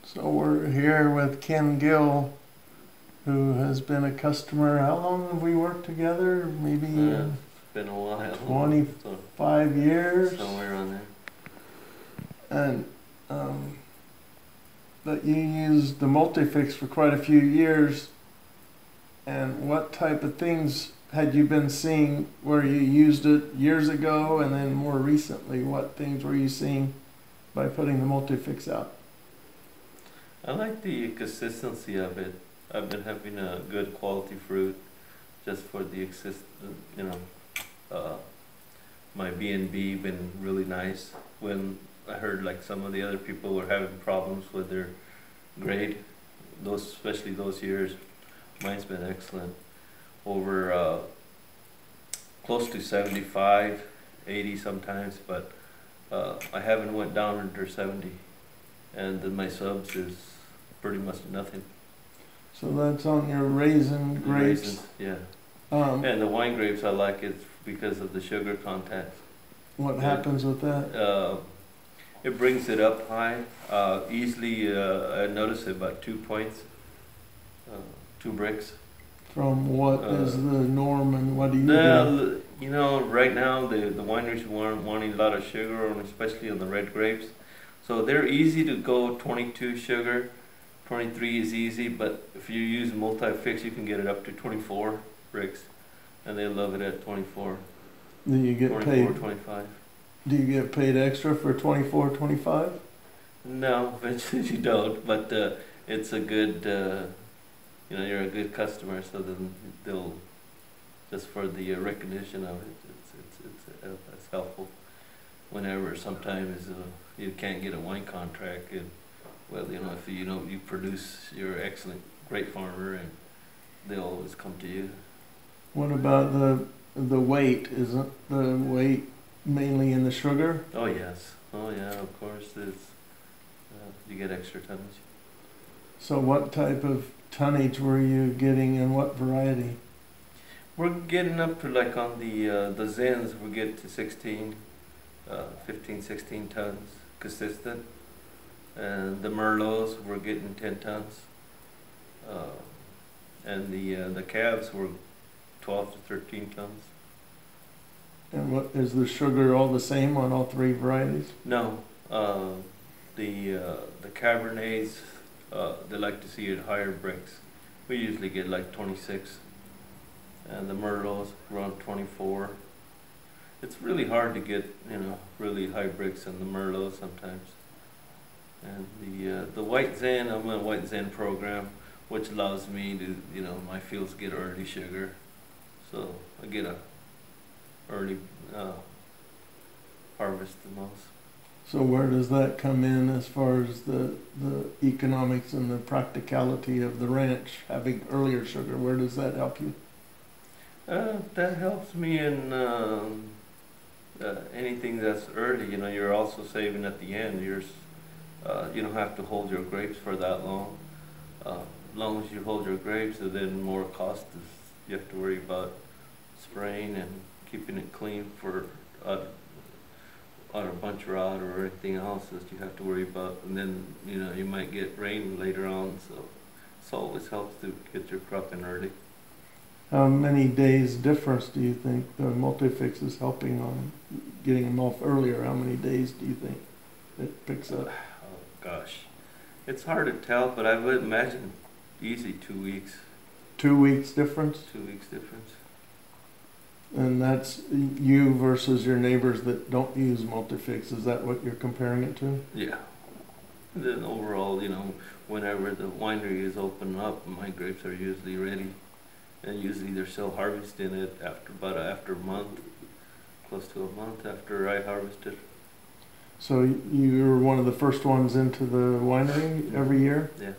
So we're here with Ken Gill, who has been a customer. How long have we worked together? Maybe It's been a while. 25 years? Somewhere around there. And but you used the MultiFIX for quite a few years. And what type of things had you been seeing where you used it years ago, and then more recently, what things were you seeing by putting the MultiFIX out? I like the consistency of it. I've been having a good quality fruit just for the my B&B been really nice. When I heard like some of the other people were having problems with their grade, especially those years, mine's been excellent. Over close to 75, 80 sometimes, but I haven't went down under 70. And then my subs is pretty much nothing. So that's on your raisin grapes? Raisins, yeah. And the wine grapes, I like it because of the sugar content. What happens with that? It brings it up high. Easily, I noticed about 2 points, 2 brix. From what is the norm, and what do you do? You know, right now the wineries are wanting a lot of sugar, especially on the red grapes. So they're easy to go 22 sugar. 23 is easy, but if you use MultiFIX, you can get it up to 24 brix, and they love it at 24. Do you get 24, paid? 25. Do you get paid extra for 24, 25? No, eventually you don't. But it's a good, you're a good customer, so then they'll just for the recognition of it. It's helpful. Whenever sometimes you can't get a wine contract. Well, if you produce, you're an excellent grape farmer, and they'll always come to you. What about the weight? Isn't the weight mainly in the sugar? Oh yes, oh yeah, of course. It's you get extra tonnage. So what type of tonnage were you getting, and what variety? We're getting up to like on the Zens, we get to 16, 15, 16 tons consistent. And the Merlots were getting 10 tons, and the calves were 12 to 13 tons. And what is the sugar all the same on all 3 varieties? No, the Cabernets they like to see it higher brix. We usually get like 26, and the Merlots around 24. It's really hard to get really high brix in the Merlot sometimes. And the white Zen, I'm in a white Zen program, which allows me to, my fields get early sugar, so I get a early harvest the most. So where does that come in as far as the economics and the practicality of the ranch having earlier sugar? Where does that help you? That helps me in anything that's early. You're also saving at the end. You don't have to hold your grapes for that long. As long as you hold your grapes, and then more cost is you have to worry about spraying and keeping it clean for on a bunch rot or anything else that you have to worry about. And then you might get rain later on, so it always helps to get your crop in early. How many days difference do you think the MultiFIX is helping on getting them off earlier? How many days do you think it picks up? Gosh, it's hard to tell, but I would imagine easy 2 weeks. 2 weeks difference? 2 weeks difference. And that's you versus your neighbors that don't use MultiFIX. Is that what you're comparing it to? Yeah. And then overall, whenever the winery is open up, my grapes are usually ready. And usually they're still harvesting it after a month, close to a month after I harvested. So you're one of the first ones into the winery every year? Yeah.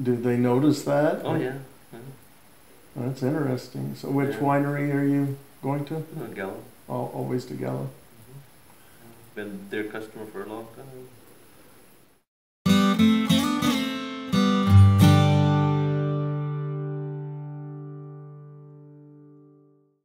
Do they notice that? Oh yeah. That's interesting. So which winery are you going to? Gallo. Always to Gallo. Been their customer for a long time.